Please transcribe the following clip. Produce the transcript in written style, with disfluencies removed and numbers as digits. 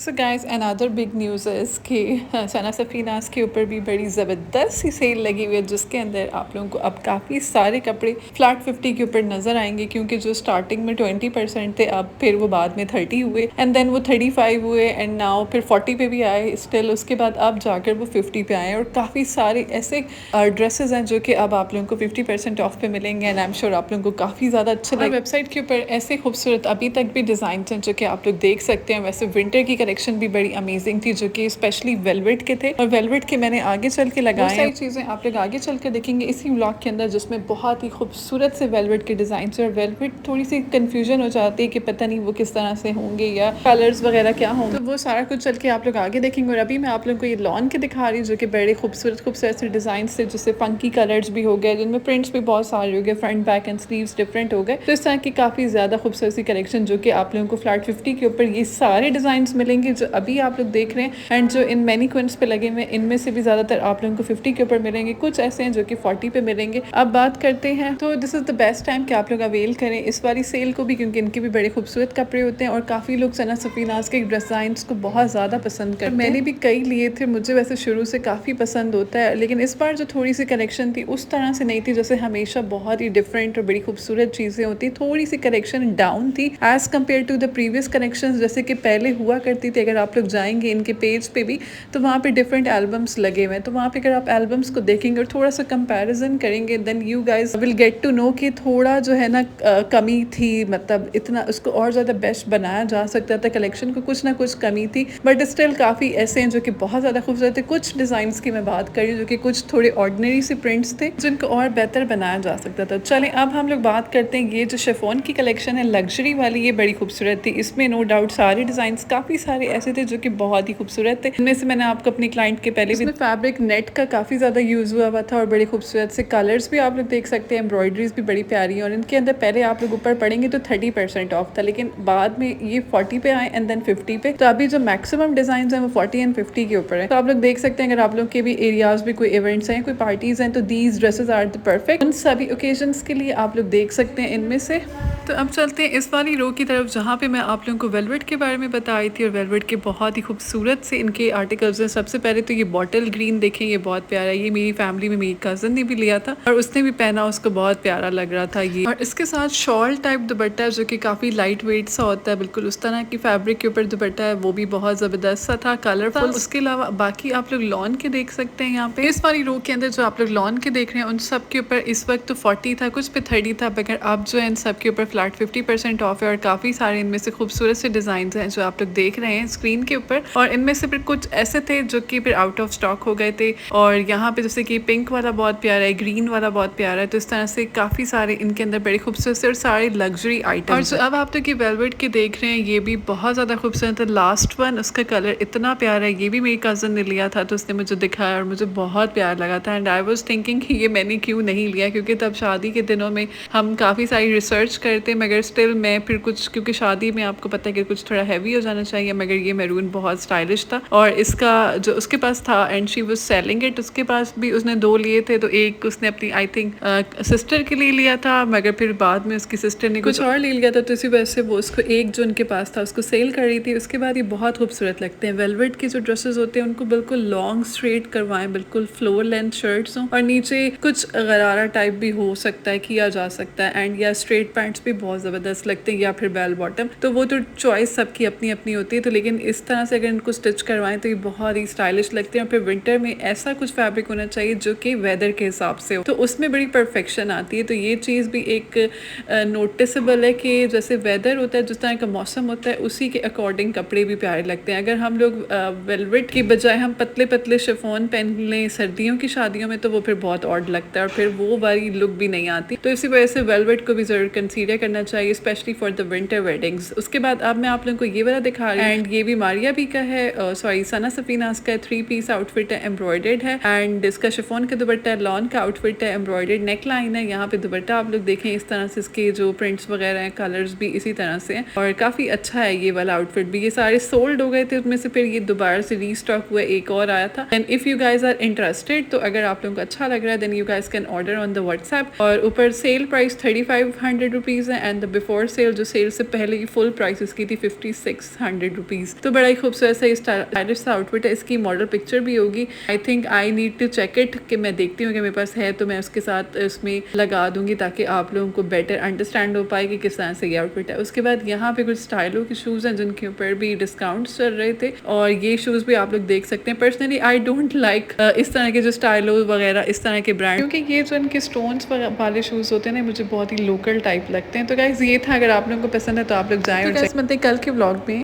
So guys another big news है कि सना सफ़ीनाज़ के ऊपर भी बड़ी ज़बरदस्त सी सेल लगी हुई है जिसके अंदर आप लोगों को अब काफ़ी सारे कपड़े फ्लैट 50 के ऊपर नज़र आएंगे क्योंकि जो स्टार्टिंग में 20% थे अब फिर वो बाद में 30 हुए एंड देन वो 35 हुए एंड नाउ फिर 40 पे भी आए स्टिल उसके बाद अब जाकर वो 50 पे आए और काफ़ी सारे ऐसे ड्रेसेस हैं जो कि अब आप लोगों को 50% ऑफ पे मिलेंगे एंड आई एम श्योर आप लोगों को काफ़ी ज़्यादा अच्छे लगे। वेबसाइट के ऊपर ऐसे खूबसूरत अभी तक भी डिज़ाइन हैं जो कि आप लोग देख सकते हैं। वैसे विंटर की कलेक्शन भी बड़ी अमेजिंग थी जो कि स्पेशली वेलवेट के थे और वेलवेट के मैंने आगे चल के लगाए सारी चीज़ें आप लोग आगे चल के देखेंगे इसी व्लॉग के अंदर जिसमें बहुत ही खूबसूरत से वेलवेट के डिज़ाइन और वेलवेट थोड़ी सी कन्फ्यूजन हो जाती है कि पता नहीं वो किस तरह से होंगे या कलर्स वगैरह क्या होंगे, तो वो सारा कुछ चल के आप लोग आगे देखेंगे। और अभी मैं आप लोगों को ये लॉन के दिखा रही हूँ जो कि बड़े खूबसूरत खूबसूरत से डिज़ाइन थे जिससे फंकी कलर्स भी हो गए जिनमें प्रिंट्स भी बहुत सारे हो गए, front back and sleeves different हो गए। तो इस तरह की काफ़ी ज़्यादा खूबसूरत सी कलेक्शन जो कि आप लोगों को फ्लैट 50 के ऊपर ये सारे डिज़ाइन मिलेंगे जो अभी आप लोग देख रहे हैं एंड जो इन मैनी क्विंट्स पे लगे हुए इनमें से भी ज़्यादातर आप लोगों को 50 के ऊपर मिलेंगे, कुछ ऐसे हैं जो कि 40 पे मिलेंगे। अब बात करते हैं तो this is the best time कि आप लोग अवेल करें इस वाली सेल को भी क्योंकि इनके भी बड़े खूबसूरत कपड़े होते हैं और काफ़ी लोग सना सफ़ीनाज़ के डिज़ाइन को बहुत ज़्यादा पसंद करते हैं। मैंने भी कई लिए थे, मुझे वैसे शुरू से काफ़ी पसंद होता है लेकिन इस बार जो थोड़ी सी कलेक्शन थी उस तरह से नहीं थी जैसे हमेशा बहुत ही डिफरेंट और बड़ी खूबसूरत चीज़ें होती, थोड़ी सी कलेक्शन डाउन थी as compare to the previous collection जैसे कि पहले हुआ करती थी। अगर आप लोग जाएंगे इनके पेज पे भी तो वहाँ पे डिफरेंट एल्बम्स लगे हुए हैं, तो वहाँ पे अगर आप एल्बम्स को देखेंगे और थोड़ा सा कंपैरिजन करेंगे then you guys will get to know कि थोड़ा जो है ना कमी थी, मतलब इतना उसको और ज़्यादा बेस्ट बनाया जा सकता था, कलेक्शन को कुछ ना कुछ कमी थी बट स्टिल काफ़ी ऐसे हैं जो कि बहुत ज़्यादा खूबसूरत थे। कुछ डिज़ाइन की मैं बात कर रही हूँ जो कि कुछ थोड़े ऑर्डिनरी से प्रिंट्स थे जिनको और बेहतर बनाया जा सकता था। चलें अब हम लोग बात करते हैं ये जो शिफॉन की कलेक्शन है लग्जरी वाली, ये बड़ी खूबसूरत थी। इसमें नो डाउट सारे डिज़ाइन काफ़ी सारे ऐसे थे जो कि बहुत ही खूबसूरत थे। इनमें से मैंने आपको अपनी क्लाइंट के पहले भी फैब्रिक नेट का काफ़ी ज़्यादा यूज़ हुआ था और बड़े खूबसूरत से कलर्स भी आप लोग देख सकते हैं, एम्ब्रॉयडरीज भी बड़ी प्यारी है और इनके अंदर पहले आप लोग ऊपर पढ़ेंगे तो 30% ऑफ था लेकिन बाद में ये 40 पे आए एंड देन 50 पे, तो अभी जो मैक्सिमम डिज़ाइन हैं वो 40 एंड 50 के ऊपर है। तो आप लोग देख सकते हैं अगर आप लोग के भी एरियाज में कोई इवेंट्स हैं कोई पार्टीज हैं तो these dresses are the perfect उन सभी ओकेजन्स के लिए आप लोग देख सकते हैं इनमें से। तो अब चलते हैं इस वाली रो की तरफ जहाँ पे मैं आप लोगों को वेलवेट के बारे में बताई थी और वेलवेट के बहुत ही खूबसूरत से इनके आर्टिकल्स हैं। सबसे पहले तो ये बॉटल ग्रीन देखें, ये बहुत प्यारा है, ये मेरी फैमिली में मेरी कज़न ने भी लिया था और उसने भी पहना, उसको बहुत प्यारा लग रहा था ये। और इसके साथ शॉल टाइप दुपट्टा जो कि काफ़ी लाइट वेट सा होता है, बिल्कुल उस तरह की फैब्रिक के ऊपर दुपट्टा है, वो भी बहुत ज़बरदस्त सा था, कलरफुल। उसके अलावा बाकी आप लोग लॉन के देख सकते हैं यहाँ पे इस वाली रो के अंदर जो आप लोग लॉन के देख रहे हैं उन सब के ऊपर इस वक्त तो 40 था, कुछ पे 30 था, मगर अब जो है इन सब के ऊपर फ्लैट 50% ऑफ है और काफ़ी सारे इनमें से खूबसूरत से डिज़ाइन हैं जो आप लोग देख रहे हैं स्क्रीन के ऊपर। और इनमें से फिर कुछ ऐसे थे जो कि फिर आउट ऑफ स्टॉक हो गए थे और यहाँ पे जैसे कि पिंक वाला बहुत प्यारा है, ग्रीन वाला बहुत प्यारा है, तो इस तरह से काफ़ी सारे इनके अंदर बड़े खूबसूरत से और सारे लग्जरी आइटम। और जो अब आप लोग ये वेलवेट के देख रहे हैं ये भी बहुत ज़्यादा खूबसूरत है, लास्ट वन उसका कलर इतना प्यारा है, ये भी मेरी कज़न ने लिया था तो उसने मुझे दिखाया और मुझे बहुत प्यारा लगा था एंड आई वॉज थिंकिंग कि ये मैंने क्यों नहीं लिया क्योंकि तब शादी के दिनों में हम काफ़ी सारी रिसर्च करते मगर स्टिल मैं फिर कुछ क्योंकि शादी में आपको पता है कि कुछ थोड़ा हैवी हो जाना चाहिए, मगर ये मैरून बहुत स्टाइलिश था और इसका जो उसके पास था and she was selling it, उसके पास भी उसने 2 लिए थे तो एक उसने अपनी आई थिंक सिस्टर के लिए लिया था मगर फिर बाद में उसकी सिस्टर ने कुछ और ले लिया था तो इसी वजह से वो उसको एक जो उनके पास था उसको सेल कर रही थी। उसके बाद ये बहुत खूबसूरत लगते हैं, वेलवेट के जो ड्रेसेस होते हैं उनको बिल्कुल लॉन्ग स्ट्रेट करवाएं, बिल्कुल फ्लोर लेंथ शर्ट्स हों और नीचे कुछ गरारा टाइप भी हो सकता है, किया जा सकता है एंड या स्ट्रेट पैंट्स भी बहुत ज़बरदस्त लगते हैं या फिर बेल बॉटम, तो वो तो चॉइस सबकी अपनी अपनी होती है। तो लेकिन इस तरह से अगर इनको स्टिच करवाएं तो ये बहुत ही स्टाइलिश लगते हैं और फिर विंटर में ऐसा कुछ फैब्रिक होना चाहिए जो कि वेदर के हिसाब से हो तो उसमें बड़ी परफेक्शन आती है। तो ये चीज़ भी एक नोटिसेबल है कि जैसे वेदर होता है जिस तरह का मौसम होता है उसी के अकॉर्डिंग कपड़े भी प्यारे लगते हैं। अगर हम लोग वेलवेट की बजाय हम पतले पतले शिफॉन पहन लें सर्दियों की शादियों में तो वो फिर बहुत ऑड लगता है और फिर वो वाली लुक भी नहीं आती, तो इसी वजह से वेलवेट को भी ज़रूर कंसीडर करना चाहिए specially for the winter weddings. उसके बाद अब मैं आप लोगों को ये वाला दिखा रही हूँ एंड ये भी मारिया भी का है, सॉरी सना सफ़ीनाज़ का 3 पीस आउटफिट है, एम्ब्रॉयडर्ड है एंड इसका शिफॉन का दुपट्टा है, लॉन का आउटफिट है, एम्ब्रॉयडर्ड नेक लाइन है, यहाँ पे दुपट्टा आप लोग देखें इस तरह से इसके जो प्रिंट्स वगैरह हैं कलर्स भी इसी तरह से हैं और काफ़ी अच्छा है ये वाला आउटफिट भी। ये सारे सोल्ड हो गए थे उसमें से फिर ये दोबारा से रीस्टॉक हुआ, एक और आया था and if you guys are interested तो अगर आप लोगों को अच्छा लग रहा है then you guys can order on the WhatsApp. और ऊपर सेल प्राइस 3500 रुपीज़ है एंड द बिफोर सेल जो सेल से पहले की फुल प्राइस इसकी थी 5600 रुपीज़। रुपीज़। तो बड़ा ही खूबसूरत सा स्टाइलिश सा आउटफिट है, इसकी मॉडल पिक्चर भी होगी। I think I need to check it कि मैं देखती हूँ कि मेरे पास है तो मैं उसके साथ इसमें लगा दूंगी ताकि आप लोगों को बेटर अंडरस्टैंड हो पाए कि किस तरह से ये आउटफिट है। उसके बाद यहाँ पे कुछ स्टाइलों के शूज़ हैं जिनके ऊपर भी डिस्काउंट्स चल रहे थे और ये शूज़ भी आप लोग देख सकते हैं। पर्सनली आई डोंट लाइक इस तरह के जो स्टाइलो वगैरह इस तरह के ब्रांड, क्योंकि ये जो इनके स्टोन्स वाले शूज़ होते हैं ना मुझे बहुत ही लोकल टाइप लगते हैं। तो गाइज ये था, अगर आप लोगों को पसंद है तो आप लोग जाएं और मिलते हैं कल के व्लॉग में।